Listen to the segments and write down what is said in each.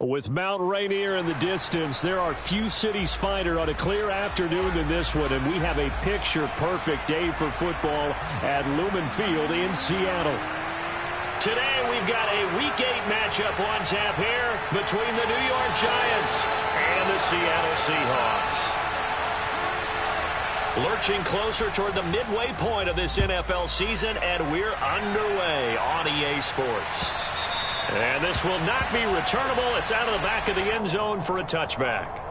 With Mount Rainier in the distance, there are few cities finer on a clear afternoon than this one, and we have a picture-perfect day for football at Lumen Field in Seattle. Today, we've got a Week 8 matchup on tap here between the New York Giants and the Seattle Seahawks. Lurching closer toward the midway point of this NFL season, and we're underway on EA Sports. And this will not be returnable. It's out of the back of the end zone for a touchback.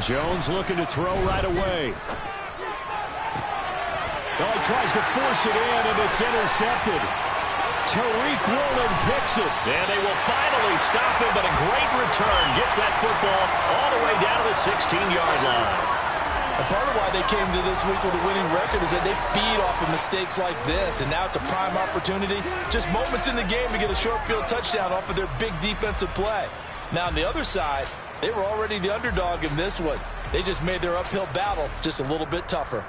Jones looking to throw right away. Oh, he tries to force it in, and it's intercepted. Tariq Woolen picks it. And they will finally stop him, but a great return. Gets that football all the way down to the 16-yard line. And part of why they came to this week with a winning record is that they feed off of mistakes like this, and now it's a prime opportunity. Just moments in the game to get a short field touchdown off of their big defensive play. Now, on the other side, they were already the underdog in this one. They just made their uphill battle just a little bit tougher.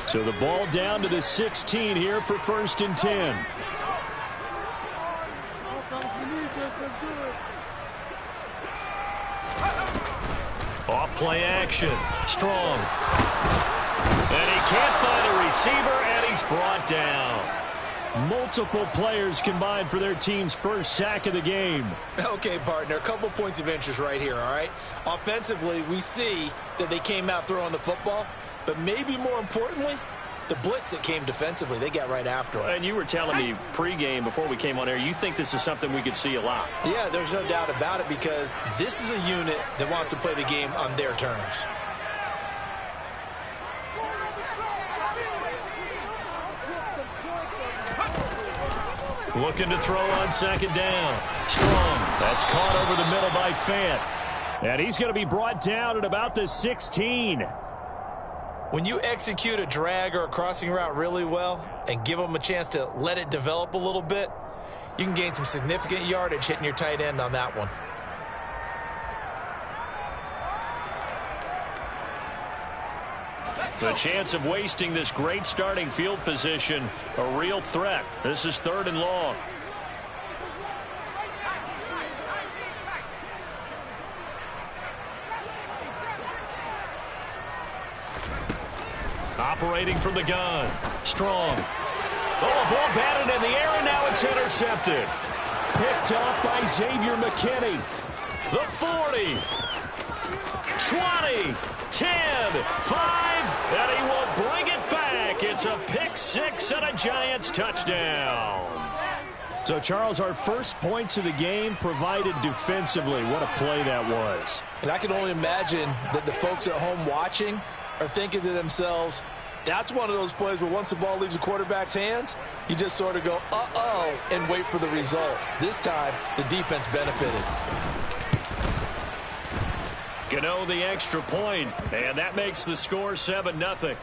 So the ball down to the 16 here for 1st and 10. Off play action. Strong. And he can't find a receiver, and he's brought down. Multiple players combined for their team's first sack of the game. Okay, partner, a couple points of interest right here, all right? Offensively, we see that they came out throwing the football, but maybe more importantly, the blitz that came defensively, they got right after him. And you were telling me pregame before we came on air, you think this is something we could see a lot. Yeah, there's no doubt about it, because this is a unit that wants to play the game on their terms. Looking to throw on 2nd down. Strong. That's caught over the middle by Fant. And he's going to be brought down at about the 16. When you execute a drag or a crossing route really well and give them a chance to let it develop a little bit, you can gain some significant yardage hitting your tight end on that one. The chance of wasting this great starting field position, a real threat. This is 3rd and long. Operating from the gun. Strong. Oh, ball batted in the air, and now it's intercepted. Picked up by Xavier McKinney. The 40. 20. 10. 5. And he will bring it back. It's a pick 6 and a Giants touchdown. So, Charles, our first points of the game provided defensively. What a play that was. And I can only imagine that the folks at home watching are thinking to themselves, that's one of those plays where once the ball leaves the quarterback's hands, you just sort of go, uh-oh, and wait for the result. This time, the defense benefited. Gano the extra point, and that makes the score 7-0.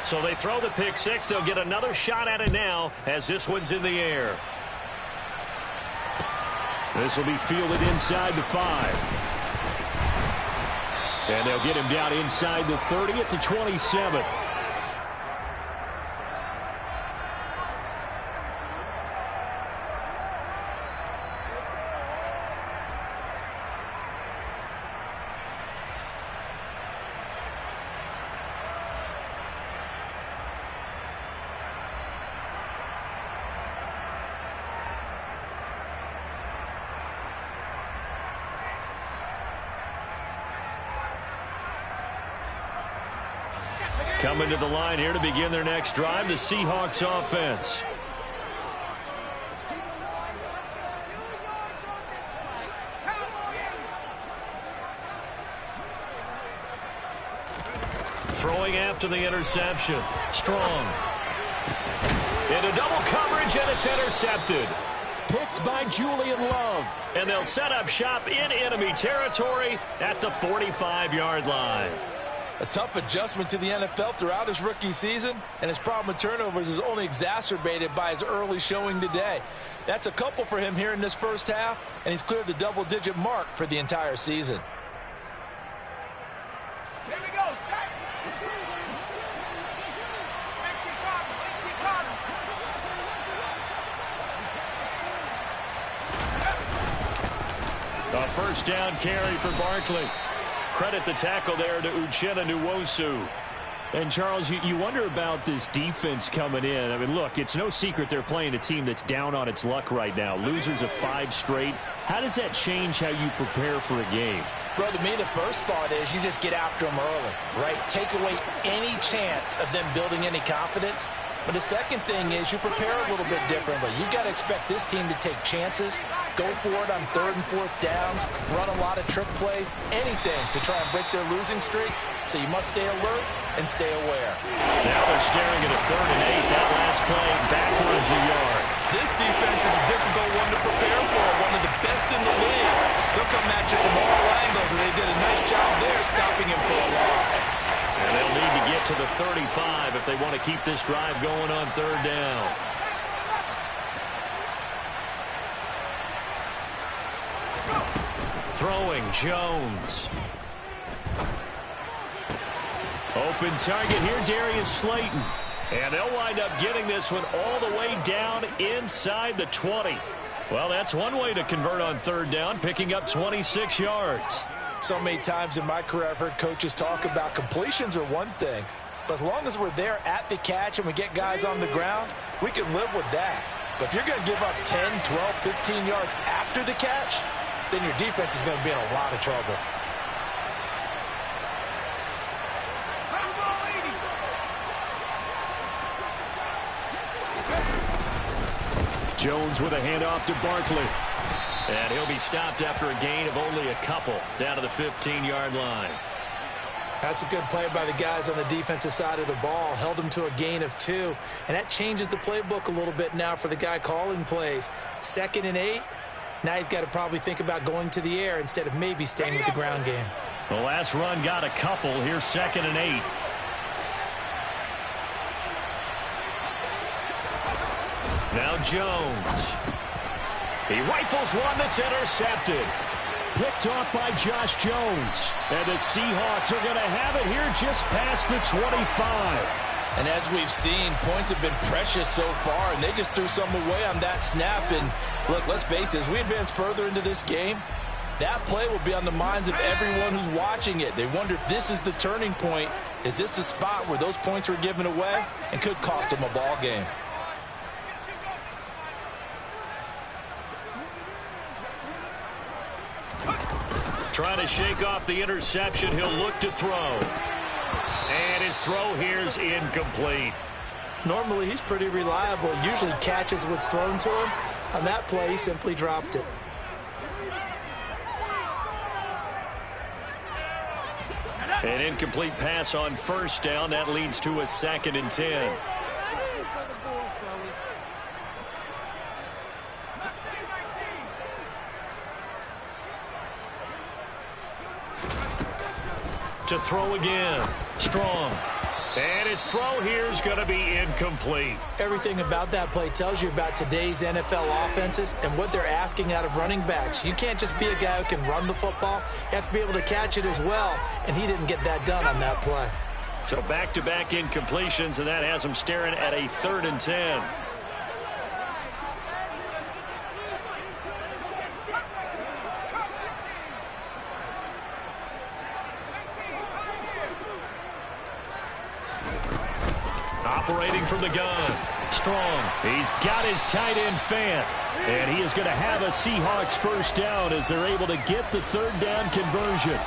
So they throw the pick 6. They'll get another shot at it now as this one's in the air. This will be fielded inside the 5. And they'll get him down inside the 30 at the 27. Coming to the line here to begin their next drive, the Seahawks offense. Throwing after the interception. Strong. Into double coverage, and it's intercepted. Picked by Julian Love. And they'll set up shop in enemy territory at the 45-yard line. A tough adjustment to the NFL throughout his rookie season, and his problem with turnovers is only exacerbated by his early showing today. That's a couple for him here in this first half, and he's cleared the double-digit mark for the entire season. Here we go, set. A first down carry for Barkley. Credit the tackle there to Uchenna Nwosu. And, Charles, you wonder about this defense coming in. I mean, look, it's no secret they're playing a team that's down on its luck right now. Losers of 5 straight. How does that change how you prepare for a game? Bro, to me, the first thought is you just get after them early, right? Take away any chance of them building any confidence. But the second thing is you prepare a little bit differently. You got to expect this team to take chances, go for it on 3rd and 4th downs, run a lot of trick plays, anything to try and break their losing streak. So you must stay alert and stay aware. Now they're staring at a 3rd and 8. That last play backwards a yard. This defense is a difficult one to prepare for, one of the best in the league. They'll come at you from all angles, and they did a nice job there stopping him for a loss. And they'll need to get to the 35 if they want to keep this drive going on 3rd down. Throwing, Jones. Open target here, Darius Slayton. And they'll wind up getting this one all the way down inside the 20. Well, that's one way to convert on 3rd down, picking up 26 yards. So many times in my career I've heard coaches talk about completions are one thing, but as long as we're there at the catch and we get guys on the ground, we can live with that. But if you're going to give up 10, 12, 15 yards after the catch, then your defense is going to be in a lot of trouble. Jones with a handoff to Barkley. And he'll be stopped after a gain of only a couple down to the 15-yard line. That's a good play by the guys on the defensive side of the ball. Held him to a gain of 2. And that changes the playbook a little bit now for the guy calling plays. 2nd and 8. Now he's got to probably think about going to the air instead of maybe staying with the ground game. The last run got a couple. Here's 2nd and 8. Now Jones. He rifles one that's intercepted. Picked off by Josh Jones. And the Seahawks are going to have it here just past the 25. And as we've seen, points have been precious so far, and they just threw some away on that snap. And look, let's face it, as we advance further into this game, that play will be on the minds of everyone who's watching it. They wonder if this is the turning point. Is this the spot where those points were given away and could cost them a ball game? Trying to shake off the interception. He'll look to throw. And his throw here's incomplete. Normally, he's pretty reliable. Usually catches what's thrown to him. On that play, he simply dropped it. An incomplete pass on 1st down. That leads to a 2nd and 10. To throw again. Strong. And his throw here is going to be incomplete. Everything about that play tells you about today's NFL offenses and what they're asking out of running backs. You can't just be a guy who can run the football. You have to be able to catch it as well, and he didn't get that done on that play. So back-to-back incompletions, and that has him staring at a 3rd and 10. Operating from the gun. Strong. He's got his tight end Fant. And he is going to have a Seahawks 1st down as they're able to get the 3rd down conversion.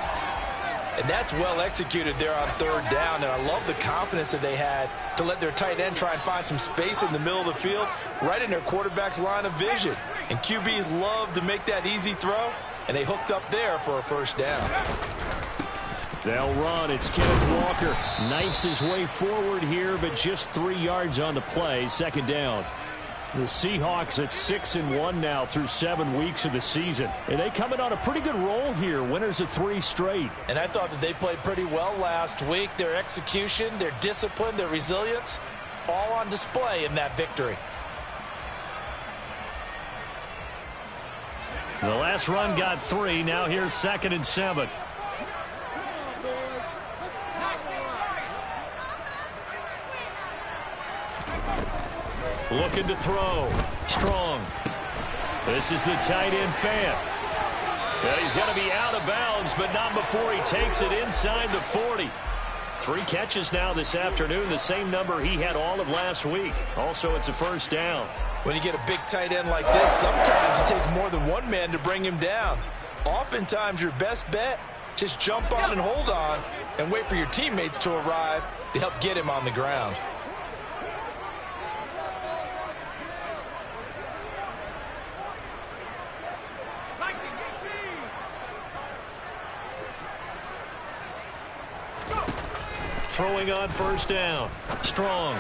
And that's well executed there on third down. And I love the confidence that they had to let their tight end try and find some space in the middle of the field, right in their quarterback's line of vision. And QBs love to make that easy throw, and they hooked up there for a first down. They'll run. It's Kenneth Walker. Knifes his way forward here, but just 3 yards on the play. Second down. The Seahawks at 6-1 now through 7 weeks of the season. And they coming on a pretty good roll here. Winners of 3 straight. And I thought that they played pretty well last week. Their execution, their discipline, their resilience, all on display in that victory. The last run got 3. Now here's 2nd and 7. Looking to throw. Strong. This is the tight end fan. And he's going to be out of bounds, but not before he takes it inside the 40. 3 catches now this afternoon, the same number he had all of last week. Also, it's a first down. When you get a big tight end like this, sometimes it takes more than one man to bring him down. Oftentimes, your best bet, just jump on and hold on and wait for your teammates to arrive to help get him on the ground. Throwing on first down. Strong.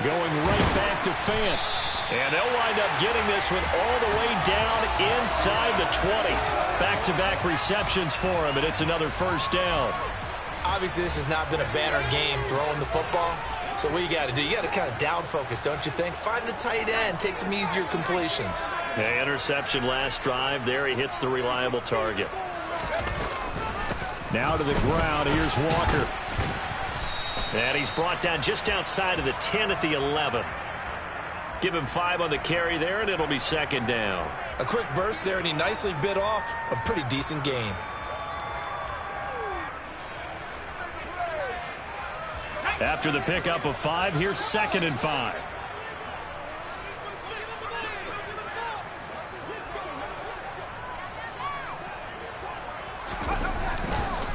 Going right back to Fant. And they'll wind up getting this one all the way down inside the 20. Back-to-back receptions for him, and it's another first down. Obviously, this has not been a banner game throwing the football. So what you got to do, you got to kind of down focus, don't you think? Find the tight end, take some easier completions. Hey, interception last drive. There he hits the reliable target. Now to the ground. Here's Walker. And he's brought down just outside of the 10 at the 11. Give him 5 on the carry there, and it'll be second down. A quick burst there, and he nicely bit off a pretty decent gain. After the pickup of 5, here's 2nd and 5.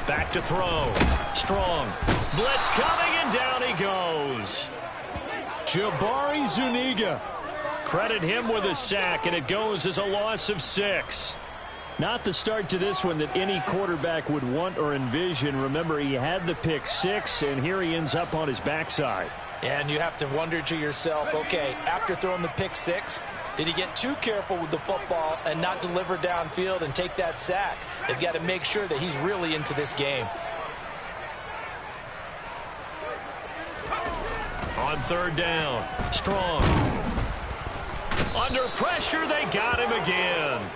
Back to throw. Strong. Blitz coming, and down he goes. Jabari Zuniga. Credit him with a sack, and it goes as a loss of 6. Not the start to this one that any quarterback would want or envision. Remember, he had the pick 6, and here he ends up on his backside. And you have to wonder to yourself, okay, after throwing the pick 6, did he get too careful with the football and not deliver downfield and take that sack? They've got to make sure that he's really into this game. On third down, Strong. Under pressure, they got him again.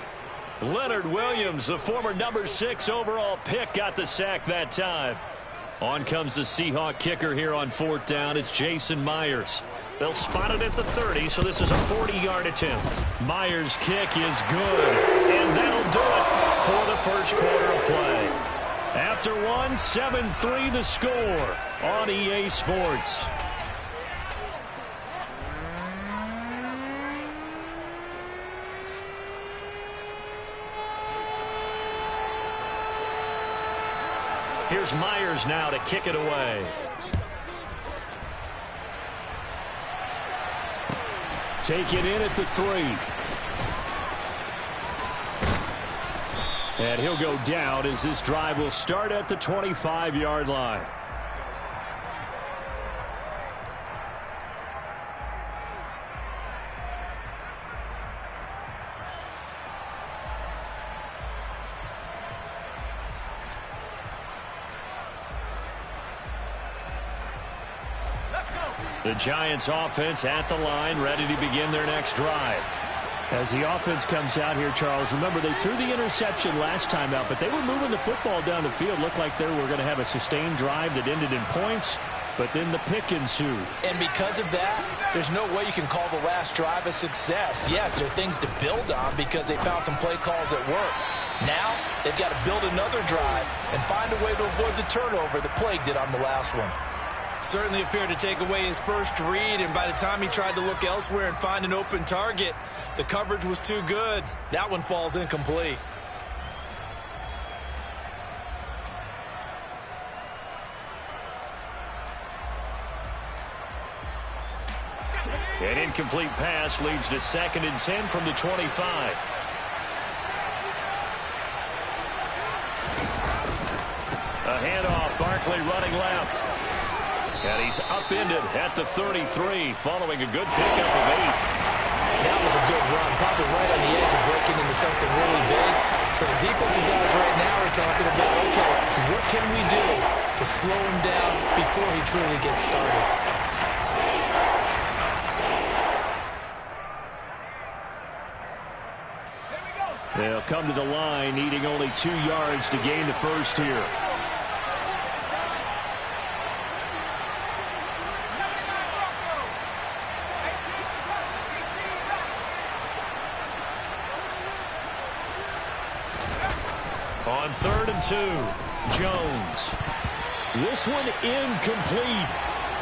Leonard Williams, the former number 6 overall pick, got the sack that time. On comes the Seahawk kicker here on 4th down. It's Jason Myers. They'll spot it at the 30, so this is a 40-yard attempt. Myers' kick is good, and that'll do it for the first quarter of play. After 1, 7-3 the score on EA Sports. Here's Myers now to kick it away. Take it in at the 3. And he'll go down as this drive will start at the 25-yard line. The Giants offense at the line, ready to begin their next drive. As the offense comes out here, Charles, remember they threw the interception last time out, but they were moving the football down the field. Looked like they were going to have a sustained drive that ended in points, but then the pick ensued. And because of that, there's no way you can call the last drive a success. Yes, there are things to build on because they found some play calls that work. Now, they've got to build another drive and find a way to avoid the turnover that plagued it on the last one. Certainly appeared to take away his first read, and by the time he tried to look elsewhere and find an open target, the coverage was too good. That one falls incomplete. An incomplete pass leads to 2nd and 10 from the 25. A handoff, Barkley running left. And he's upended at the 33, following a good pickup of 8. That was a good run, probably right on the edge of breaking into something really big. So the defensive guys right now are talking about, okay, what can we do to slow him down before he truly gets started? They'll come to the line, needing only 2 yards to gain the first here. On 3rd and 2, Jones. This one incomplete.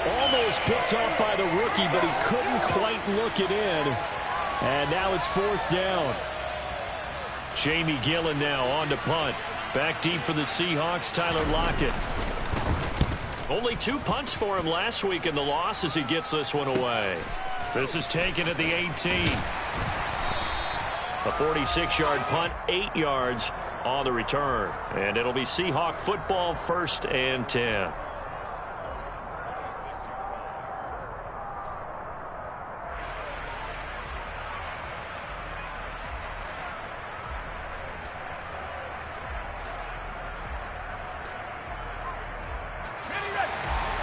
Almost picked off by the rookie, but he couldn't quite look it in. And now it's 4th down. Jamie Gillen now on to punt. Back deep for the Seahawks, Tyler Lockett. Only 2 punts for him last week in the loss as he gets this one away. This is taken at the 18. A 46-yard punt, 8 yards on the return. And it'll be Seahawk football, 1st and 10.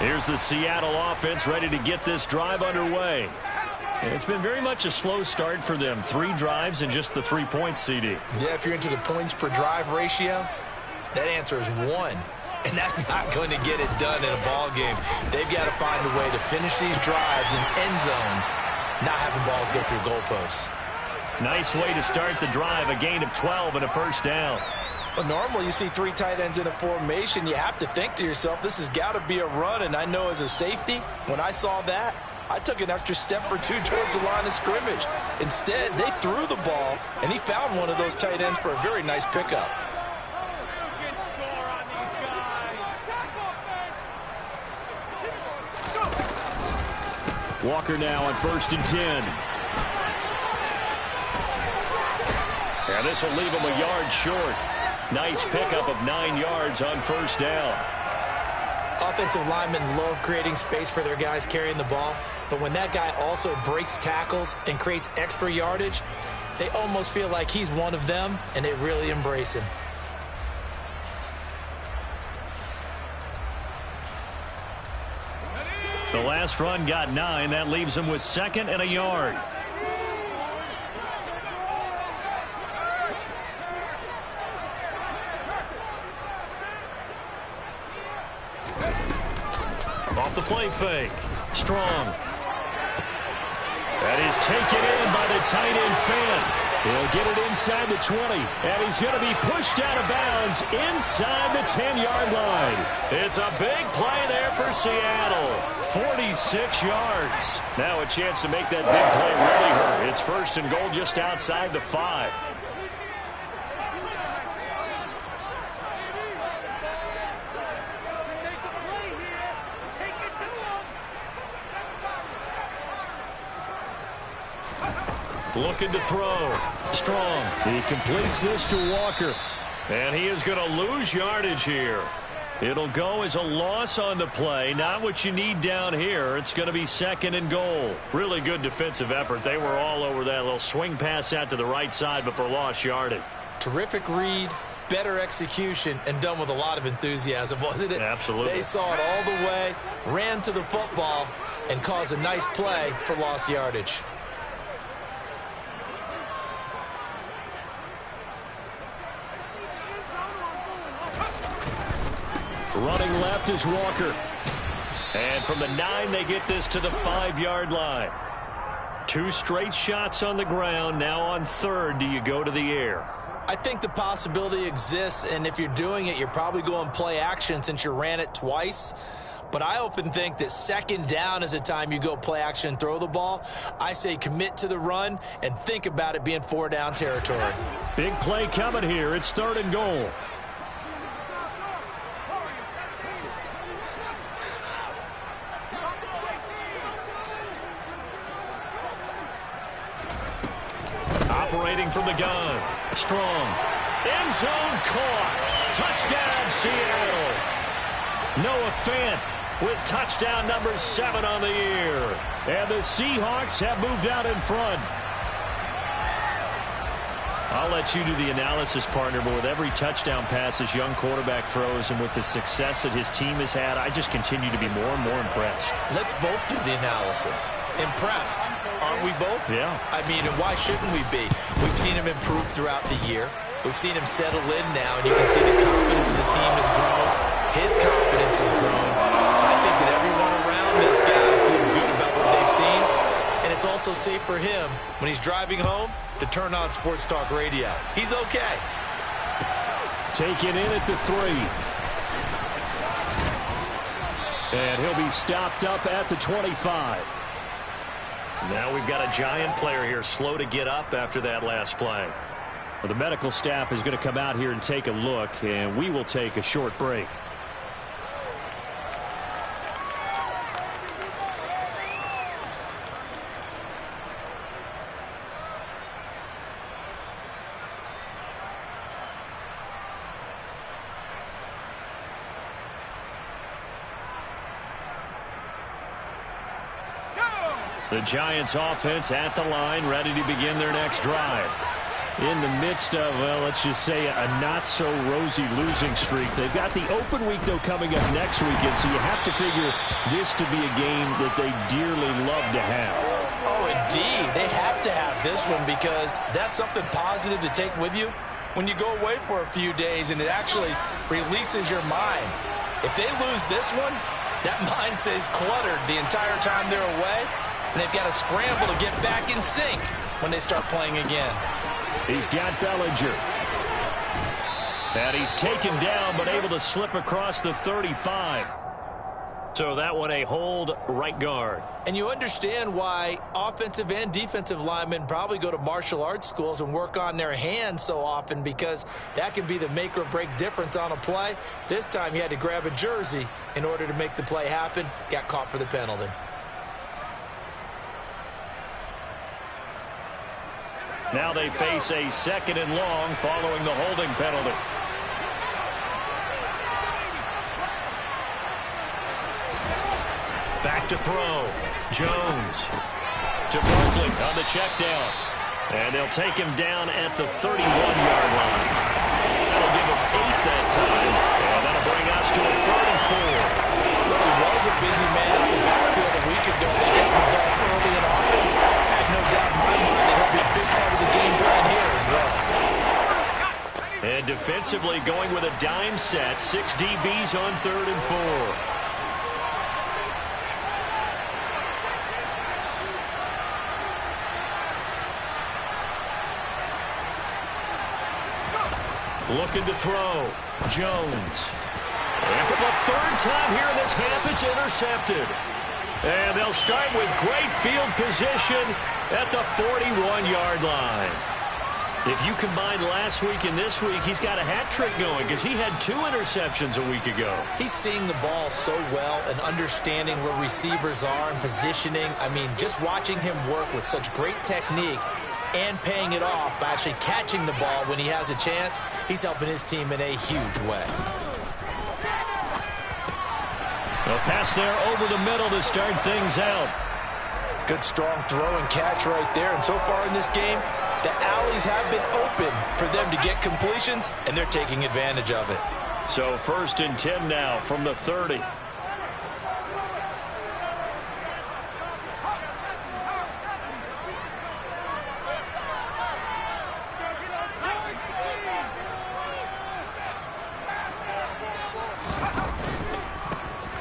Here's the Seattle offense ready to get this drive underway. And it's been very much a slow start for them. 3 drives and just the 3 points, CD. Yeah, if you're into the points per drive ratio, that answer is 1. And that's not going to get it done in a ball game. They've got to find a way to finish these drives in end zones, not having balls go through goalposts. Nice way to start the drive, a gain of 12 and a 1st down. Well, normally you see 3 tight ends in a formation. You have to think to yourself, this has got to be a run. And I know as a safety, when I saw that, I took an extra step or 2 towards the line of scrimmage. Instead, they threw the ball, and he found one of those tight ends for a very nice pickup. Walker now on 1st and 10. And this will leave him a yard short. Nice pickup of 9 yards on 1st down. Offensive linemen love creating space for their guys carrying the ball, but when that guy also breaks tackles and creates extra yardage, they almost feel like he's one of them, and they really embrace him. The last run got 9. That leaves him with 2nd and a yard. Off the play fake. Strong. That is taken in by the tight end Fan. He'll get it inside the 20. And he's going to be pushed out of bounds inside the 10-yard line. It's a big play there for Seattle. 46 yards. Now a chance to make that big play really hurt. It's 1st and goal just outside the 5. Looking to throw. Strong. He completes this to Walker. And he is going to lose yardage here. It'll go as a loss on the play. Not what you need down here. It's going to be 2nd and goal. Really good defensive effort. They were all over that little swing pass out to the right side before lost yardage. Terrific read, better execution, and done with a lot of enthusiasm, wasn't it? Absolutely. They saw it all the way, ran to the football, and caused a nice play for lost yardage. Running left is Walker. And from the 9, they get this to the 5-yard line. 2 straight shots on the ground. Now on 3rd, do you go to the air? I think the possibility exists, and if you're doing it, you're probably going play action since you ran it twice. But I often think that 2nd down is a time you go play action and throw the ball. I say commit to the run and think about it being 4-down territory. Big play coming here. It's 3rd and goal. initiating from the gun. Strong. End zone caught. Touchdown, Seattle. Noah Fant with touchdown number 7 on the year. And the Seahawks have moved out in front. I'll let you do the analysis, partner, but with every touchdown pass this young quarterback throws and with the success that his team has had, I just continue to be more and more impressed. Let's both do the analysis. Impressed, aren't we both? Yeah. I mean, and why shouldn't we be? We've seen him improve throughout the year. We've seen him settle in now, and you can see the confidence in the team has grown. His confidence has grown. I think that everyone around this guy feels good about what they've seen, and it's also safe for him when he's driving home to turn on Sports Talk Radio. He's okay. Taken in at the 3. And he'll be stopped up at the 25. Now we've got a giant player here slow to get up after that last play. Well, the medical staff is going to come out here and take a look, and we will take a short break. The Giants offense at the line, ready to begin their next drive. In the midst of, well, let's just say a not-so-rosy losing streak. They've got the open week, though, coming up next weekend, so you have to figure this to be a game that they dearly love to have. Oh, indeed. They have to have this one because that's something positive to take with you when you go away for a few days, and it actually releases your mind. If they lose this one, that mind stays cluttered the entire time they're away, and they've got to scramble to get back in sync when they start playing again. He's got Bellinger. And he's taken down, but able to slip across the 35. So that one a hold right guard. And you understand why offensive and defensive linemen probably go to martial arts schools and work on their hands so often, because that can be the make or break difference on a play. This time he had to grab a jersey in order to make the play happen. Got caught for the penalty. Now they face a 2nd and long following the holding penalty. Back to throw. Jones to Barkley on the check down. And they'll take him down at the 31-yard line. That'll give him 8 that time. And that'll bring us to a 3rd and 4. Well, he was a busy man out the backfield a week ago. They got the ball early and often. I have no doubt in my mind that he'll be a big part of the game plan here as well. And defensively going with a dime set. 6 DBs on 3rd and 4. Looking to throw. Jones. And for the 3rd time here in this half, it's intercepted. And they'll start with great field position at the 41-yard line. If you combine last week and this week, he's got a hat trick going because he had 2 interceptions a week ago. He's seeing the ball so well and understanding where receivers are and positioning. I mean, just watching him work with such great technique and paying it off by actually catching the ball when he has a chance, he's helping his team in a huge way. A pass there over the middle to start things out. Good strong throw and catch right there. And so far in this game, the alleys have been open for them to get completions, and they're taking advantage of it. So 1st and 10 now from the 30.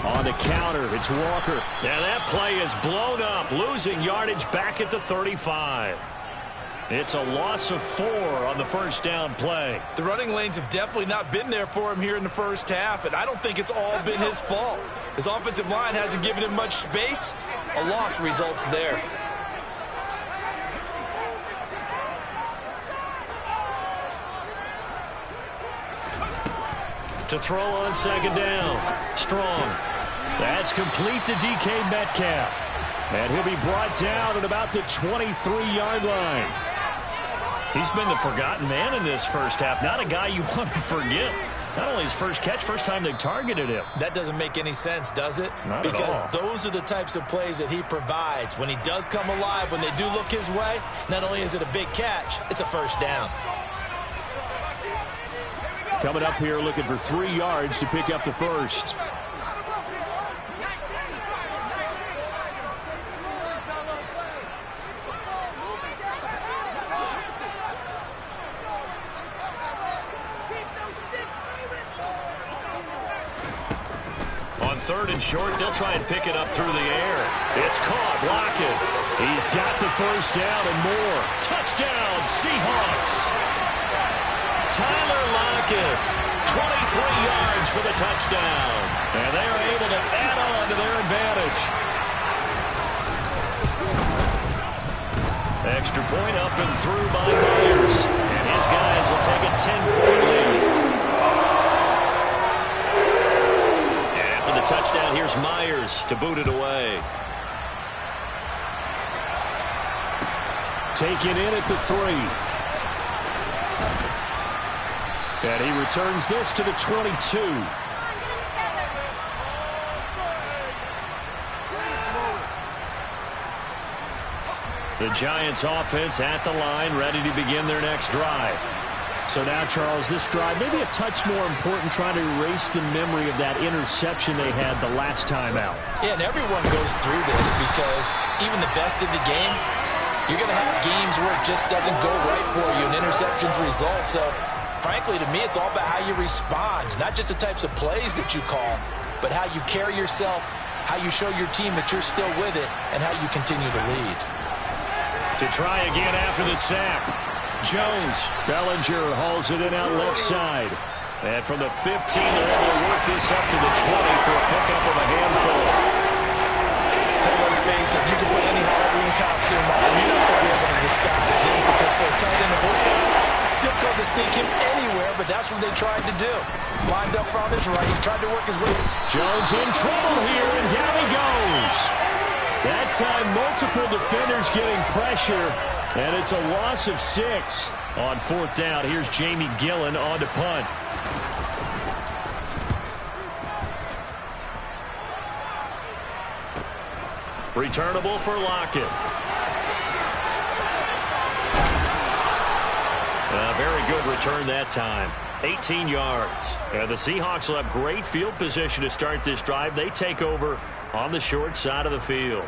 On the counter, it's Walker. And that play is blown up, losing yardage back at the 35. It's a loss of 4 on the 1st down play. The running lanes have definitely not been there for him here in the first half, and I don't think it's all been his fault. His offensive line hasn't given him much space. A loss results there. To throw on 2nd down. Strong. That's complete to DK Metcalf. And he'll be brought down at about the 23-yard line. He's been the forgotten man in this first half. Not a guy you want to forget. Not only his first catch, first time they've targeted him. That doesn't make any sense, does it? Not because at all. Those are the types of plays that he provides. When he does come alive, when they do look his way, not only is it a big catch, it's a first down. Coming up here looking for 3 yards to pick up the first. On 3rd and short, they'll try and pick it up through the air. It's caught. Lockett. He's got the first down and more. Touchdown, Seahawks. Tyler Lockett, 23 yards for the touchdown. And they are able to add on to their advantage. Extra point up and through by Myers. And his guys will take a 10-point lead. And after the touchdown, here's Myers to boot it away. Taken in at the 3. And he returns this to the 22. The Giants offense at the line, ready to begin their next drive. So now, Charles, this drive maybe a touch more important, trying to erase the memory of that interception they had the last time out. Yeah, and everyone goes through this because even the best in the game, you're going to have games where it just doesn't go right for you and interceptions result. So frankly, to me, it's all about how you respond, not just the types of plays that you call, but how you carry yourself, how you show your team that you're still with it, and how you continue to lead. To try again after the sack. Jones. Bellinger hauls it in out left side. And from the 15, they're able to work this up to the 20 for a pickup of a handful. Hey, let's face it, you can put any Halloween costume on, you're not going to be able to disguise him, because for a tight end of his size, difficult to sneak him anywhere, but that's what they tried to do. Lined up on his right, he tried to work his way. Jones in trouble here, and down he goes. That time, multiple defenders getting pressure, and it's a loss of 6. On 4th down, here's Jamie Gillen on to punt. Returnable for Lockett. A very good return that time. 18 yards. And the Seahawks will have great field position to start this drive. They take over on the short side of the field.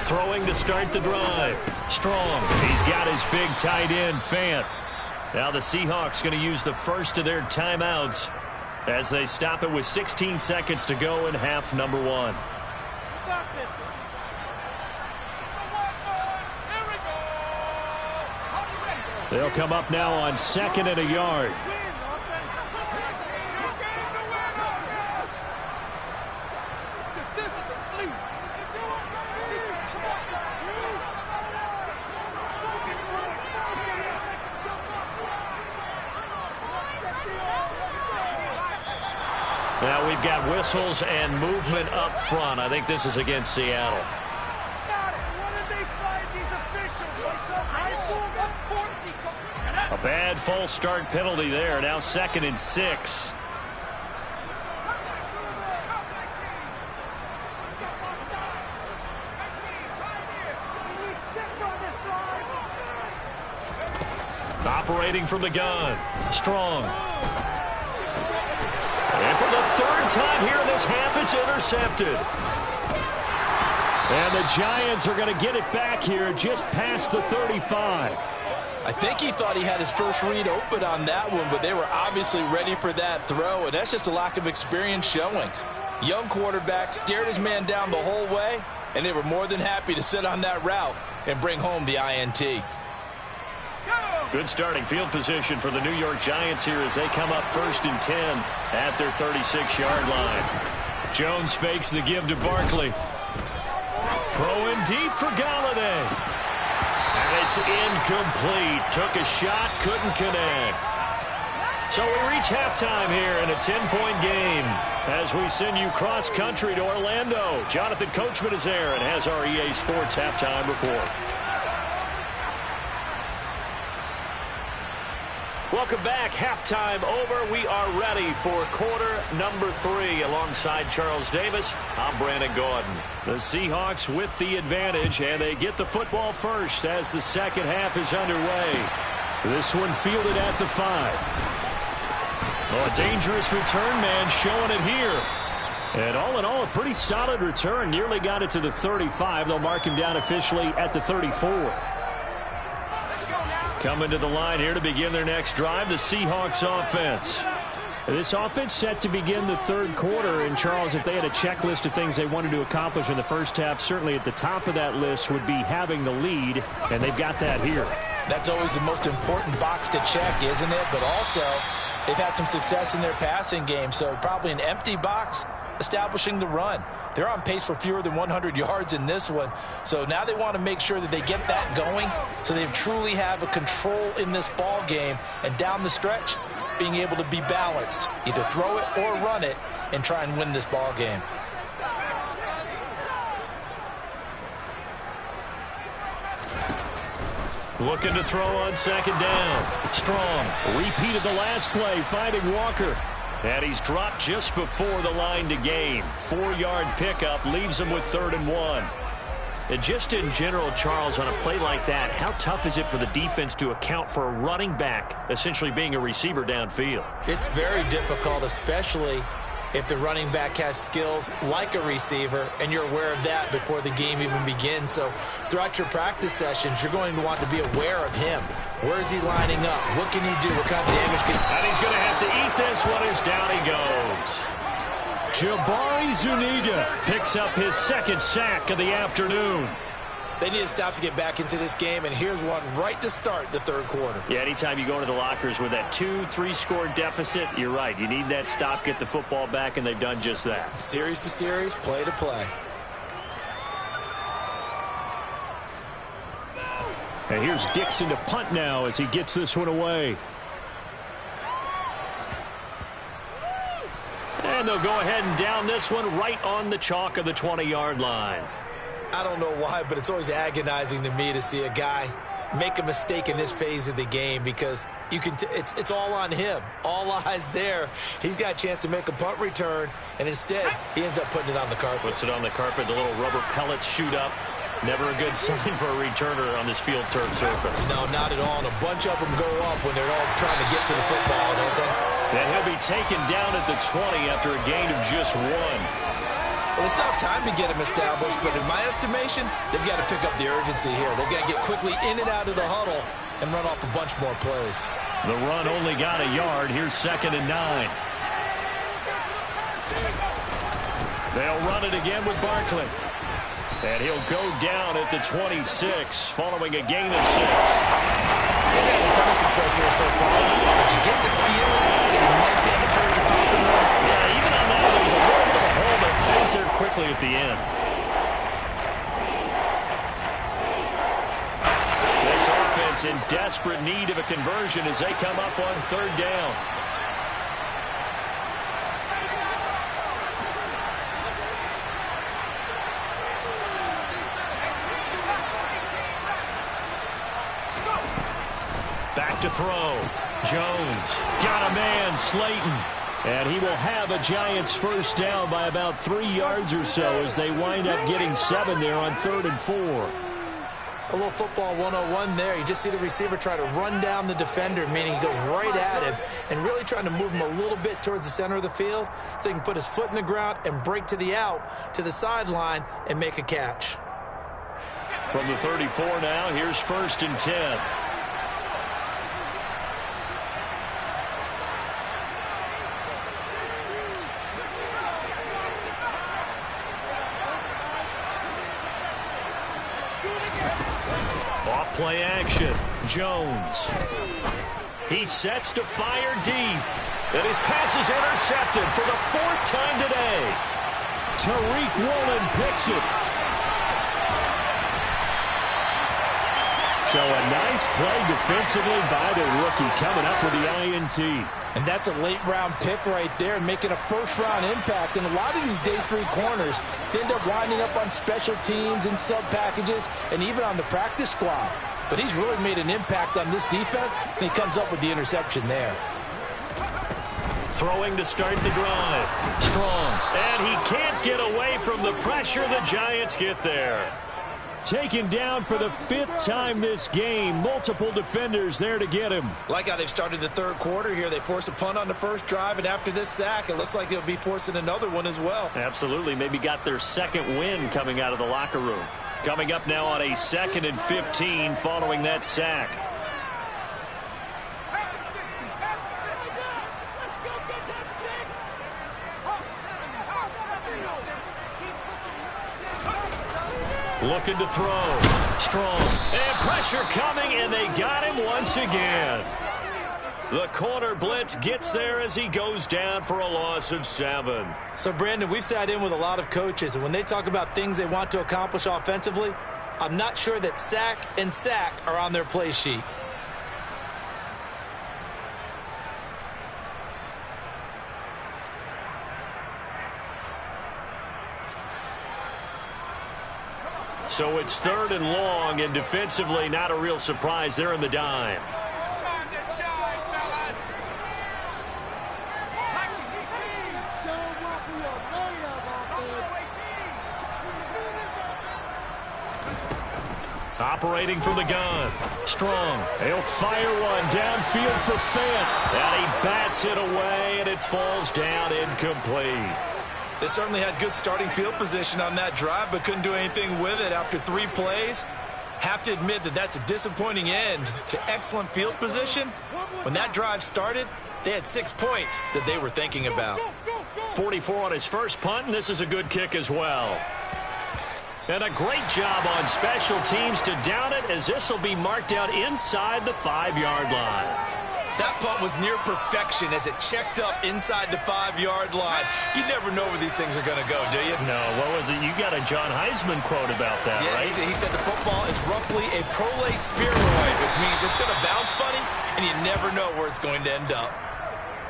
Throwing to start the drive. Strong. He's got his big tight end, Fant. Now the Seahawks going to use the first of their timeouts as they stop it with 16 seconds to go in half number 1. They'll come up now on 2nd and a yard. Now we've got whistles and movement up front. I think this is against Seattle. A bad false start penalty there. Now 2nd and 6. Operating from the gun. Strong. And for the 3rd time here in this half, it's intercepted. And the Giants are going to get it back here just past the 35. I think he thought he had his first read open on that one, but they were obviously ready for that throw, and that's just a lack of experience showing. Young quarterback stared his man down the whole way, and they were more than happy to sit on that route and bring home the INT. Good starting field position for the New York Giants here as they come up 1st and 10 at their 36-yard line. Jones fakes the give to Barkley. Throwing deep for Galladay. And it's incomplete. Took a shot, couldn't connect. So we reach halftime here in a 10-point game as we send you cross-country to Orlando. Jonathan Coachman is there and has our EA Sports halftime report. Welcome back. Halftime over. We are ready for quarter number 3. Alongside Charles Davis, I'm Brandon Gordon. The Seahawks with the advantage, and they get the football first as the second half is underway. This one fielded at the 5. Oh, a dangerous return man showing it here. And all in all, a pretty solid return. Nearly got it to the 35. They'll mark him down officially at the 34. Coming to the line here to begin their next drive, the Seahawks offense. This offense set to begin the third quarter. And, Charles, if they had a checklist of things they wanted to accomplish in the first half, certainly at the top of that list would be having the lead, and they've got that here. That's always the most important box to check, isn't it? But also, they've had some success in their passing game, so probably an empty box establishing the run. They're on pace for fewer than 100 yards in this one, so now they want to make sure that they get that going so they truly have a control in this ball game, and down the stretch, being able to be balanced. Either throw it or run it and try and win this ball game. Looking to throw on second down. Strong repeated the last play, finding Walker. And he's dropped just before the line to gain. 4-yard pickup leaves him with 3rd and 1. And just in general, Charles, on a play like that, how tough is it for the defense to account for a running back essentially being a receiver downfield? It's very difficult, especially if the running back has skills like a receiver, and you're aware of that before the game even begins. So throughout your practice sessions, you're going to want to be aware of him. Where is he lining up? What can he do? What kind of damage can... And he's going to have to eat this one as down he goes. Jabari Zuniga picks up his second sack of the afternoon. They need to stop to get back into this game, and here's one right to start the third quarter. Yeah, anytime you go into the lockers with that 2-3 score deficit, you're right. You need that stop, get the football back, and they've done just that. Series to series, play to play. And here's Dixon to punt now as he gets this one away. And they'll go ahead and down this one right on the chalk of the 20-yard line. I don't know why, but it's always agonizing to me to see a guy make a mistake in this phase of the game, because you can it's all on him. All eyes there. He's got a chance to make a punt return, and instead he ends up putting it on the carpet. Puts it on the carpet. The little rubber pellets shoot up. Never a good sign for a returner on this field turf surface. No, not at all. And a bunch of them go up when they're all trying to get to the football, don't they? And he'll be taken down at the 20 after a gain of just 1. Well, they still have time to get him established, but in my estimation, they've got to pick up the urgency here. They've got to get quickly in and out of the huddle and run off a bunch more plays. The run only got a yard. Here's 2nd and 9. They'll run it again with Barkley. And he'll go down at the 26, following a gain of 6. They've had a ton of success here so far, but you get the feeling that he might be on the verge of popping one. Yeah, even on that one, there's a little bit of a hole that closed there quickly at the end. This offense in desperate need of a conversion as they come up on 3rd down. Back to throw. Jones got a man, Slayton. And he will have a Giants first down by about 3 yards or so as they wind up getting 7 there on 3rd and 4. A little football 101 there. You just see the receiver try to run down the defender, meaning he goes right at him and really trying to move him a little bit towards the center of the field so he can put his foot in the ground and break to the out, to the sideline, and make a catch. From the 34 now, here's 1st and 10. Off-play action. Jones. He sets to fire deep. And his pass is intercepted for the 4th time today. Tariq Woolen picks it. So a nice play defensively by the rookie, coming up with the INT. And that's a late-round pick right there, making a first-round impact. And a lot of these day 3 corners, they end up winding up on special teams and sub-packages and even on the practice squad. But he's really made an impact on this defense, and he comes up with the interception there. Throwing to start the drive. Strong. And he can't get away from the pressure. The Giants get there. Taken down for the 5th time this game. Multiple defenders there to get him. Like how they've started the 3rd quarter here. They force a punt on the first drive, and after this sack, it looks like they'll be forcing another one as well. Absolutely. Maybe got their 2nd win coming out of the locker room. Coming up now on a 2nd and 15 following that sack. Looking to throw. Strong. And pressure coming, and they got him once again. The corner blitz gets there as he goes down for a loss of 7. So, Brandon, we've sat in with a lot of coaches, and when they talk about things they want to accomplish offensively, I'm not sure that sack and sack are on their play sheet. So it's 3rd and long, and defensively not a real surprise. They're in the dime. Operating from the gun. Strong. He'll fire one downfield for Fant. And he bats it away, and it falls down incomplete. They certainly had good starting field position on that drive, but couldn't do anything with it after 3 plays. Have to admit that that's a disappointing end to excellent field position. When that drive started, they had 6 points that they were thinking about. 44 on his first punt, and this is a good kick as well. And a great job on special teams to down it, as this will be marked out inside the 5-yard line. That punt was near perfection as it checked up inside the 5-yard line. You never know where these things are going to go, do you? No, what was it? You got a John Heisman quote about that, right? He said the football is roughly a prolate spheroid, which means it's going to bounce funny, and you never know where it's going to end up.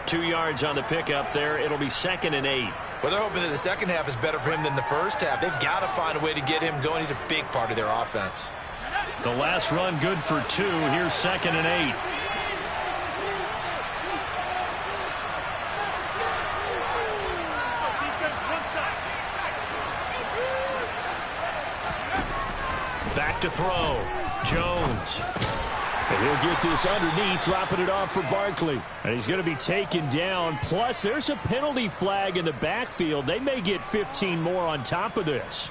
2 yards on the pickup there. It'll be 2nd and 8. Well, they're hoping that the second half is better for him than the first half. They've got to find a way to get him going. He's a big part of their offense. The last run good for 2. Here's 2nd and 8. Back to throw. Jones. And he'll get this underneath, dropping it off for Barkley. And he's going to be taken down. Plus, there's a penalty flag in the backfield. They may get 15 more on top of this.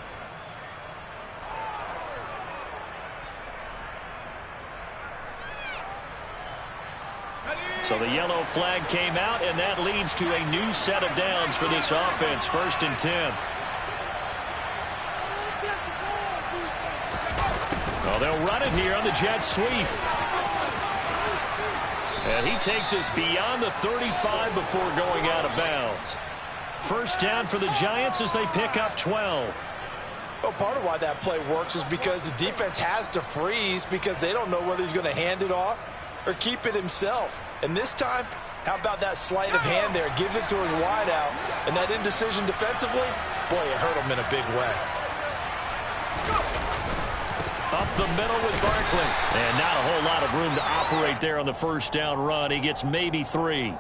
So the yellow flag came out, and that leads to a new set of downs for this offense. 1st and 10. Well, they'll run it here on the jet sweep. And he takes us beyond the 35 before going out of bounds. First down for the Giants as they pick up 12. Well, part of why that play works is because the defense has to freeze because they don't know whether he's going to hand it off or keep it himself. And this time, how about that sleight of hand there? Gives it to his wideout. And that indecision defensively, boy, it hurt him in a big way. Up the middle with Barkley. And not a whole lot of room to operate there on the first down run. He gets maybe 3.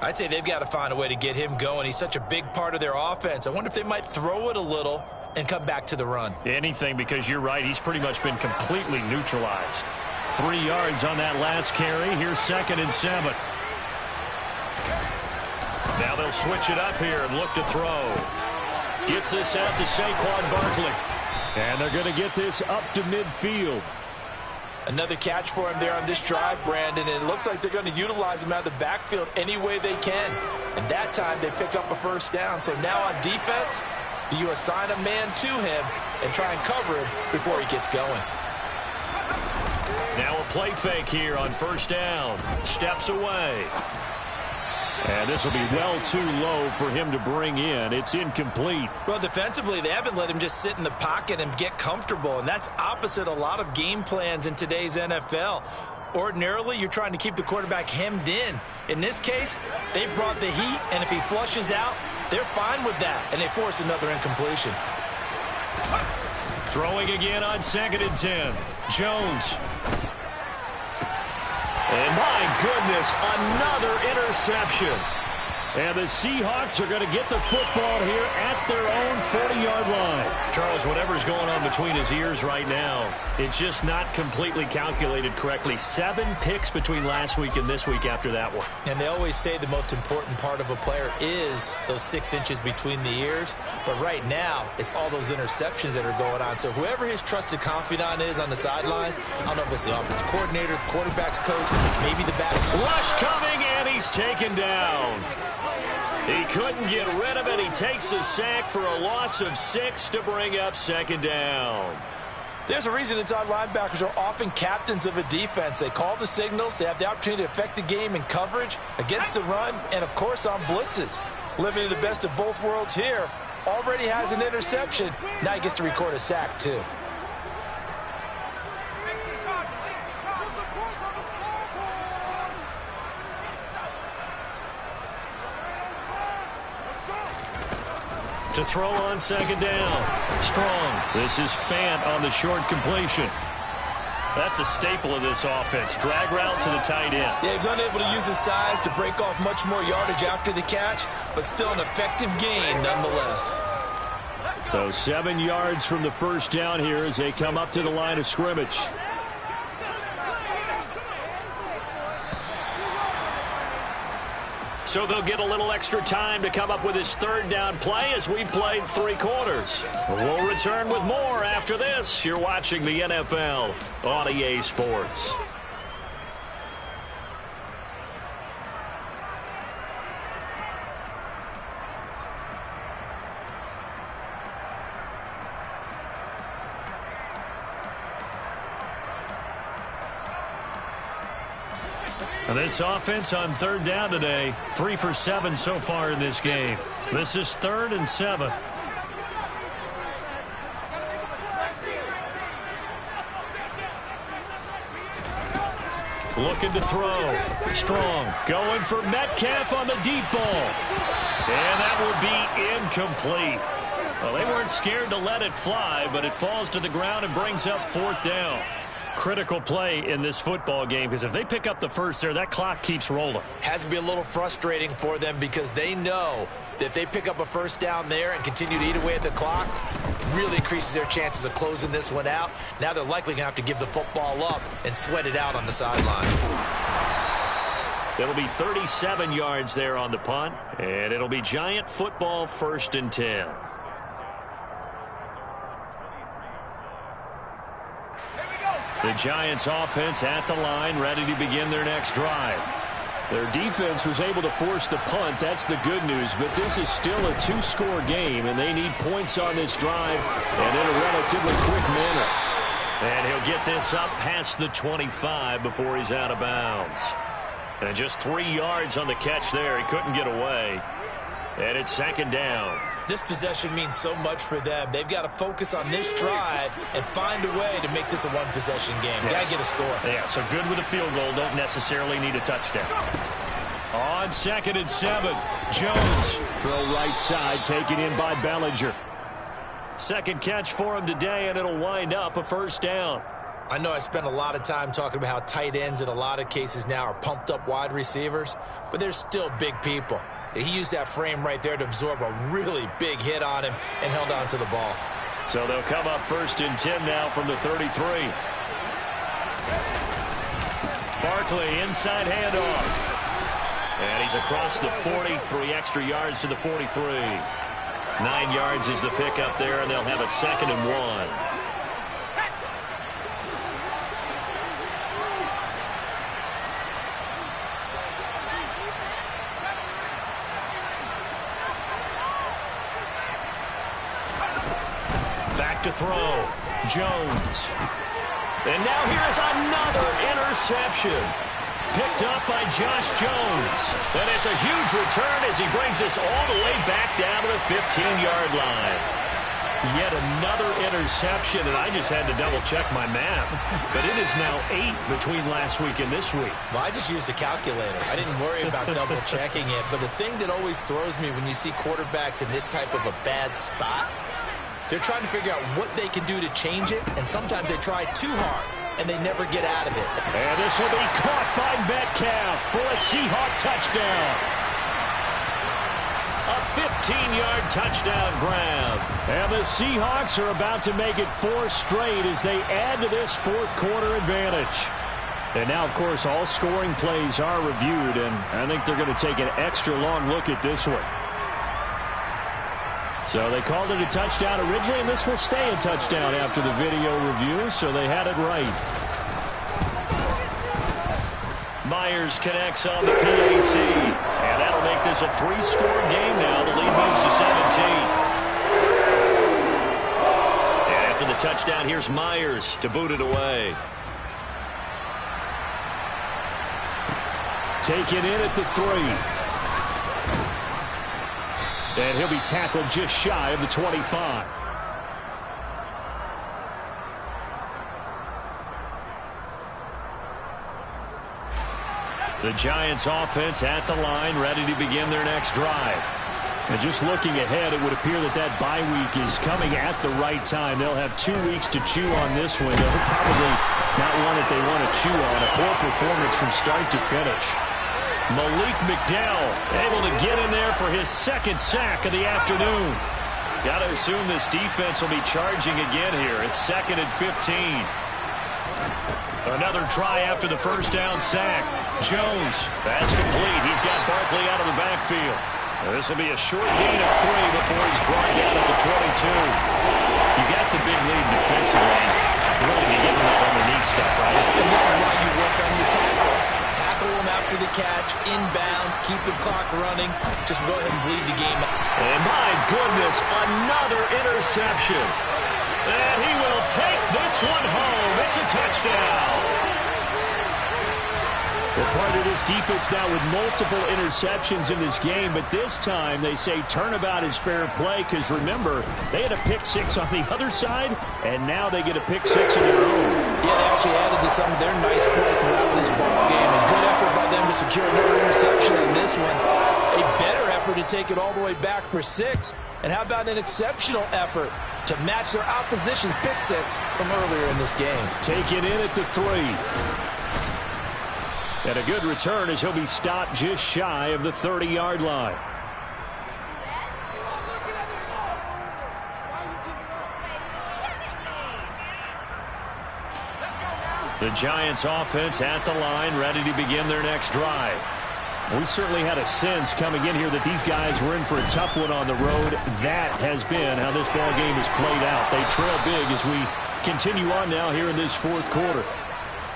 I'd say they've got to find a way to get him going. He's such a big part of their offense. I wonder if they might throw it a little and come back to the run. Anything, because you're right. He's pretty much been completely neutralized. 3 yards on that last carry. Here's 2nd and 7. Now they'll switch it up here and look to throw. Gets this out to Saquon Barkley. And they're going to get this up to midfield. Another catch for him there on this drive, Brandon. And it looks like they're going to utilize him out of the backfield any way they can. And that time they pick up a first down. So now on defense, do you assign a man to him and try and cover him before he gets going? Now a play fake here on first down. Steps away. And And this will be well too low for him to bring in. It's incomplete. Well, defensively, they haven't let him just sit in the pocket and get comfortable, and that's opposite a lot of game plans in today's NFL. Ordinarily, you're trying to keep the quarterback hemmed in. In this case, they brought the heat, and if he flushes out, they're fine with that, and they force another incompletion. Throwing again on 2nd and 10. Jones. And my goodness, another interception. And the Seahawks are going to get the football here at their own 40-yard line. Charles, whatever's going on between his ears right now, it's just not completely calculated correctly. 7 picks between last week and this week after that one. And they always say the most important part of a player is those 6 inches between the ears. But right now, it's all those interceptions that are going on. So whoever his trusted confidant is on the sidelines, I don't know if it's the offensive coordinator, quarterback's coach, maybe the back. Rush coming, and he's taken down. He couldn't get rid of it. He takes a sack for a loss of 6 to bring up 2nd down. There's a reason inside linebackers are often captains of a defense. They call the signals. They have the opportunity to affect the game in coverage, against the run, and, of course, on blitzes. Living in the best of both worlds here. Already has an interception. Now he gets to record a sack, too. To throw on 2nd down. Strong. This is Fant on the short completion. That's a staple of this offense. Drag route to the tight end. Yeah, he's unable to use his size to break off much more yardage after the catch, but still an effective gain nonetheless. So 7 yards from the first down here as they come up to the line of scrimmage. So they'll get a little extra time to come up with his 3rd down play as we played 3 quarters. We'll return with more after this. You're watching the NFL on EA Sports. And this offense on 3rd down today, 3 for 7 so far in this game. This is 3rd and 7. Looking to throw. Strong. Going for Metcalf on the deep ball. And that will be incomplete. Well, they weren't scared to let it fly, but it falls to the ground and brings up 4th down. Critical play in this football game, because if they pick up the first there, that clock keeps rolling. Has to be a little frustrating for them because they know that if they pick up a 1st down there and continue to eat away at the clock, really increases their chances of closing this one out. Now they're likely going to have to give the football up and sweat it out on the sideline. It'll be 37 yards there on the punt, and it'll be Giant football 1st and 10. The Giants offense at the line, ready to begin their next drive. Their defense was able to force the punt. That's the good news, but this is still a 2-score game, and they need points on this drive and in a relatively quick manner. And he'll get this up past the 25 before he's out of bounds. And just 3 yards on the catch there. He couldn't get away. And it's 2nd down. This possession means so much for them. They've got to focus on this drive and find a way to make this a 1-possession game. Yes. Got to get a score. Yeah, so good with a field goal. Don't necessarily need a touchdown. On 2nd and 7, Jones. Throw right side, taken in by Bellinger. 2nd catch for him today, and it'll wind up a 1st down. I know I spent a lot of time talking about how tight ends in a lot of cases now are pumped up wide receivers, but they're still big people. He used that frame right there to absorb a really big hit on him and held on to the ball. So they'll come up 1st and 10 now from the 33. Barkley, inside handoff. And he's across the 40, 3 extra yards to the 43. 9 yards is the pickup there, and they'll have a 2nd and 1. To throw. Jones. And now here's another interception. picked up by Josh Jones. And it's a huge return as he brings us all the way back down to the 15-yard line. Yet another interception, and I just had to double-check my math. But it is now 8 between last week and this week. Well, I just used a calculator. I didn't worry about double-checking it. But the thing that always throws me when you see quarterbacks in this type of a bad spot, they're trying to figure out what they can do to change it, and sometimes they try too hard, and they never get out of it. And this will be caught by Metcalf for a Seahawk touchdown. A 15-yard touchdown grab. And the Seahawks are about to make it 4 straight as they add to this fourth-quarter advantage. And now, of course, all scoring plays are reviewed, and I think they're going to take an extra long look at this one. So they called it a touchdown originally, and this will stay a touchdown after the video review, so they had it right. Myers connects on the PAT, and that'll make this a 3-score game now. The lead moves to 17. And after the touchdown, here's Myers to boot it away. Taken in at the 3. And he'll be tackled just shy of the 25. The Giants offense at the line, ready to begin their next drive. And just looking ahead, it would appear that that bye week is coming at the right time. They'll have 2 weeks to chew on this one. They'll probably not one that they want to chew on. A poor performance from start to finish. Malik McDowell able to get in there for his 2nd sack of the afternoon. Got to assume this defense will be charging again here. It's 2nd and 15. Another try after the first down sack. Jones, that's complete. He's got Barkley out of the backfield. This will be a short gain of 3 before he's brought down at the 22. You got the big lead defensively. You're going to be giving that underneath stuff, right? And this is why you work on your tackle. Tackle him after the catch, inbounds, keep the clock running. Just go ahead and bleed the game. And my goodness, another interception. And he will take this one home. It's a touchdown. We're part of this defense now with multiple interceptions in this game, but this time they say turnabout is fair play because, remember, they had a pick-6 on the other side, and now they get a pick-6 of their own. Yeah, they actually added to some of their nice play throughout this ball game. A good effort by them to secure another interception on this one. A better effort to take it all the way back for 6. And how about an exceptional effort to match their opposition's pick-6 from earlier in this game? Taken in at the 3. And a good return as he'll be stopped just shy of the 30-yard line. The Giants offense at the line, ready to begin their next drive. We certainly had a sense coming in here that these guys were in for a tough one on the road. That has been how this ball game has played out. They trail big as we continue on now here in this fourth quarter.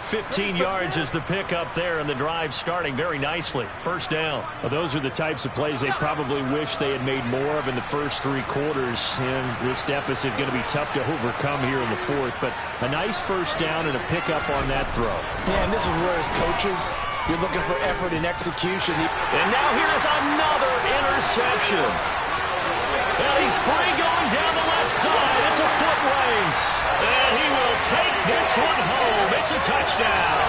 15 yards is the pickup there, and the drive starting very nicely. First down. Well, those are the types of plays they probably wish they had made more of in the first 3 quarters. And this deficit going to be tough to overcome here in the fourth. But a nice first down and a pickup on that throw. Yeah, and this is where, as coaches, you're looking for effort and execution. And now here's another interception. And he's free going down the left side. It's a foot race. And he will take this one home. It's a touchdown.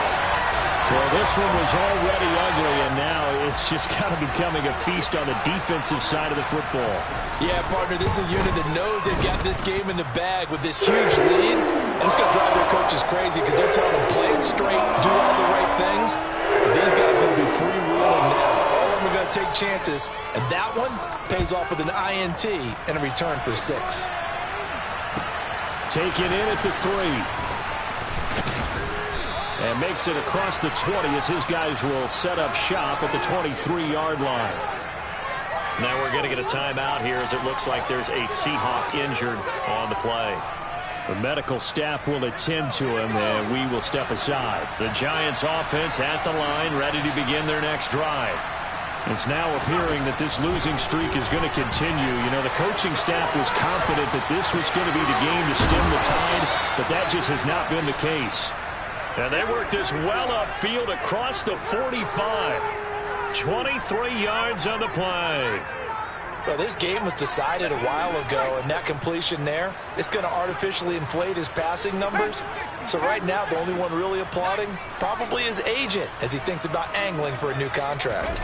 Well, this one was already ugly, and now it's just kind of becoming a feast on the defensive side of the football. Yeah, partner, this is a unit that knows they've got this game in the bag with this huge lead. And it's going to drive their coaches crazy because they're telling them play it straight, do all the right things. But these guys are going to be freewheeling now. All of them are going to take chances. And that one pays off with an INT and a return for 6. Taken in at the 3. And makes it across the 20 as his guys will set up shop at the 23-yard line. Now we're going to get a timeout here as it looks like there's a Seahawk injured on the play. The medical staff will attend to him, and we will step aside. The Giants offense at the line, ready to begin their next drive. It's now appearing that this losing streak is going to continue. You know, the coaching staff was confident that this was going to be the game to stem the tide, but that just has not been the case. And they work this well upfield across the 45. 23 yards on the play. Well, this game was decided a while ago, and that completion there, it's going to artificially inflate his passing numbers. So right now, the only one really applauding probably his agent as he thinks about angling for a new contract.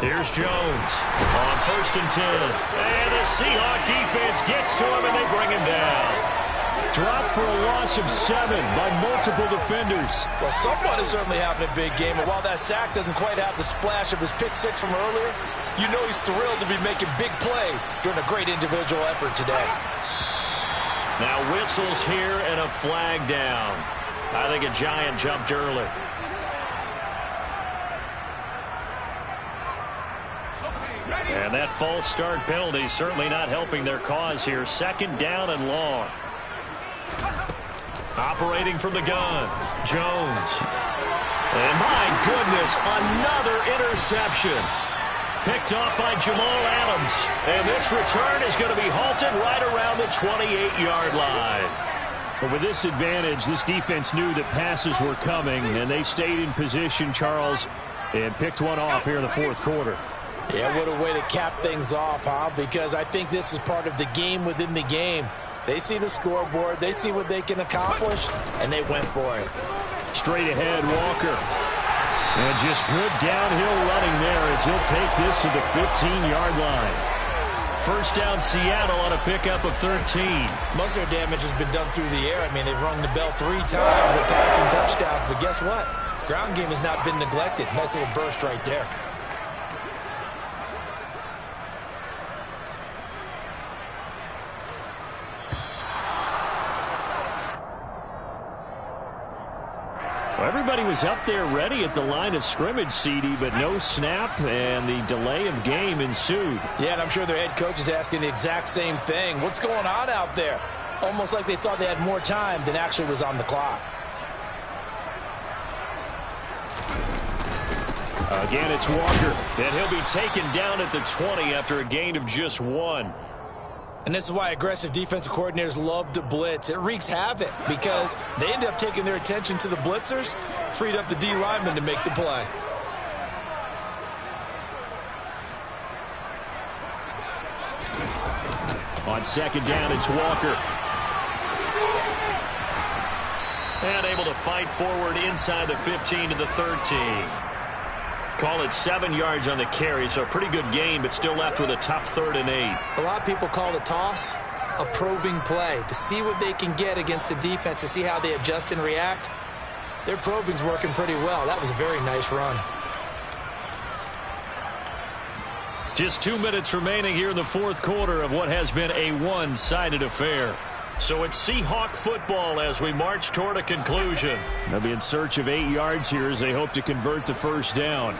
Here's Jones on 1st and 10. And the Seahawks defense gets to him, and they bring him down. Dropped for a loss of 7 by multiple defenders. Well, someone is certainly having a big game, and while that sack doesn't quite have the splash of his pick six from earlier, you know he's thrilled to be making big plays during a great individual effort today. Now whistles here and a flag down. I think a Giant jumped early. And that false start penalty certainly not helping their cause here. 2nd down and long. Operating from the gun, Jones. And my goodness, another interception. Picked off by Jamal Adams. And this return is going to be halted right around the 28-yard line. But with this advantage, this defense knew that passes were coming, and they stayed in position, Charles, and picked one off here in the 4th quarter. Yeah, what a way to cap things off, huh? Because I think this is part of the game within the game. They see the scoreboard, they see what they can accomplish, and they went for it. Straight ahead, Walker. And just good downhill running there as he'll take this to the 15-yard line. 1st down, Seattle on a pickup of 13. Most of their damage has been done through the air. I mean, they've rung the bell 3 times with passing touchdowns, but guess what? Ground game has not been neglected. Nice little burst right there. Well, everybody was up there ready at the line of scrimmage, CD, but no snap, and the delay of game ensued. Yeah, and I'm sure their head coach is asking the exact same thing. What's going on out there? Almost like they thought they had more time than actually was on the clock. Again, it's Walker, and he'll be taken down at the 20 after a gain of just 1. And this is why aggressive defensive coordinators love to blitz. It wreaks havoc because they end up taking their attention to the blitzers, freed up the D lineman to make the play. On 2nd down, it's Walker. And able to fight forward inside the 15 to the 13. Call it 7 yards on the carry, so a pretty good gain, but still left with a tough 3rd and 8. A lot of people call the toss a probing play to see what they can get against the defense, to see how they adjust and react. Their probing's working pretty well. That was a very nice run. Just 2 minutes remaining here in the 4th quarter of what has been a one-sided affair. So it's Seahawk football as we march toward a conclusion. They'll be in search of 8 yards here as they hope to convert the 1st down.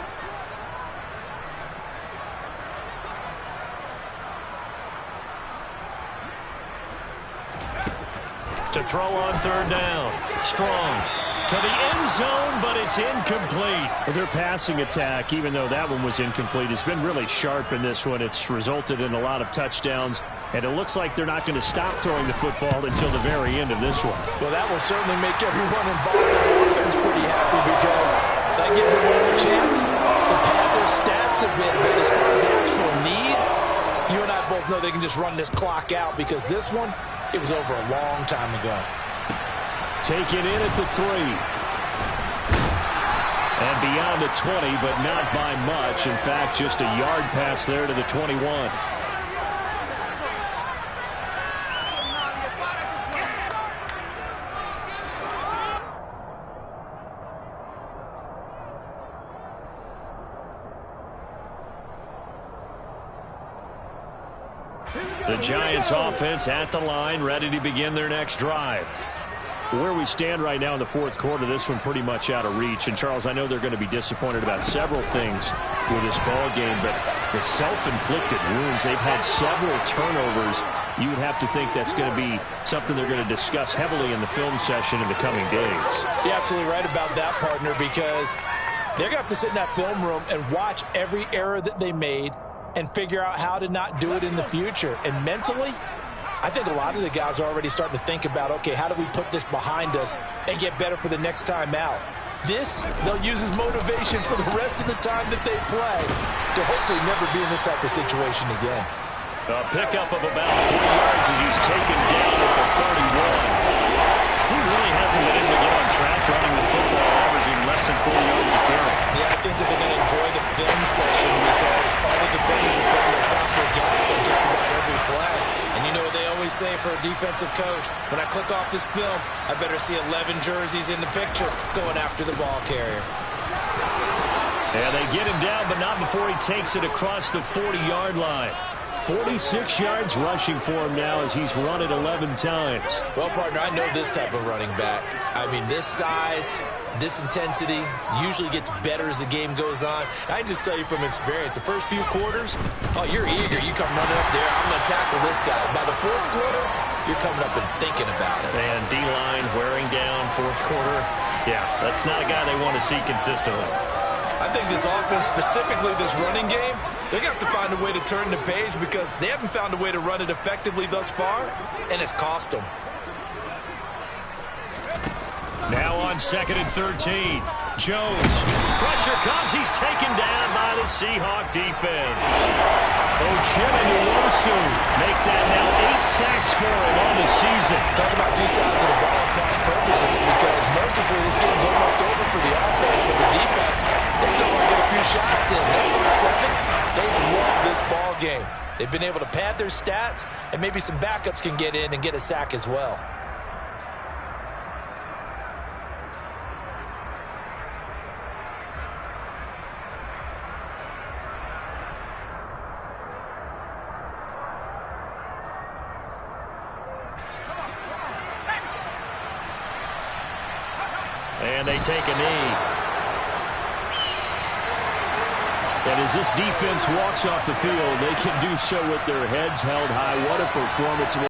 To throw on 3rd down. Strong to the end zone, but it's incomplete. Their passing attack, even though that one was incomplete, has been really sharp in this one. It's resulted in a lot of touchdowns, and it looks like they're not going to stop throwing the football until the very end of this one. Well, that will certainly make everyone involved in the offense pretty happy because that gives them another chance to pad their stats a bit. But as far as the actual need, you and I both know they can just run this clock out because this one, it was over a long time ago. Taken in at the 3. And beyond the 20, but not by much. In fact, just a yard pass there to the 21. The Giants offense at the line, ready to begin their next drive. Where we stand right now in the 4th quarter, this one pretty much out of reach. And, Charles, I know they're going to be disappointed about several things with this ball game, but the self-inflicted wounds, they've had several turnovers. You would have to think that's going to be something they're going to discuss heavily in the film session in the coming days. You're absolutely right about that, partner, because they're going to have to sit in that film room and watch every error that they made and figure out how to not do it in the future. And mentally, I think a lot of the guys are already starting to think about, okay, how do we put this behind us and get better for the next time out? This, they'll use as motivation for the rest of the time that they play to hopefully never be in this type of situation again. A pickup of about 4 yards as he's taken down at the 31. He really hasn't been able to get on track running the football, averaging less than 4 yards a carry. Yeah, I think that they're going to enjoy the film session because all the defenders are filling their proper gaps on just about every play. And you know what they always say for a defensive coach? When I click off this film, I better see 11 jerseys in the picture going after the ball carrier. And they get him down, but not before he takes it across the 40-yard line. 46 yards rushing for him now as he's run it 11 times. Well, partner, I know this type of running back. I mean, this size, this intensity usually gets better as the game goes on. I can just tell you from experience, the first few quarters, oh, you're eager. You come running up there, I'm going to tackle this guy. By the fourth quarter, you're coming up and thinking about it. And D-line wearing down fourth quarter. Yeah, that's not a guy they want to see consistently. I think this offense, specifically this running game, they're going to have to find a way to turn the page because they haven't found a way to run it effectively thus far, and it's cost them. Now on 2nd and 13. Jones. Pressure comes. He's taken down by the Seahawks defense. Piccio20 make that now 8 sacks for him on the season. Talk about two sides of the ball at cross purposes because mercifully this game's almost over for the offense, but the defense, they still want to get a few shots in. That front seven, they've loved this ball game. They've been able to pad their stats, and maybe some backups can get in and get a sack as well. And they take a knee. And as this defense walks off the field, they can do so with their heads held high. What a performance.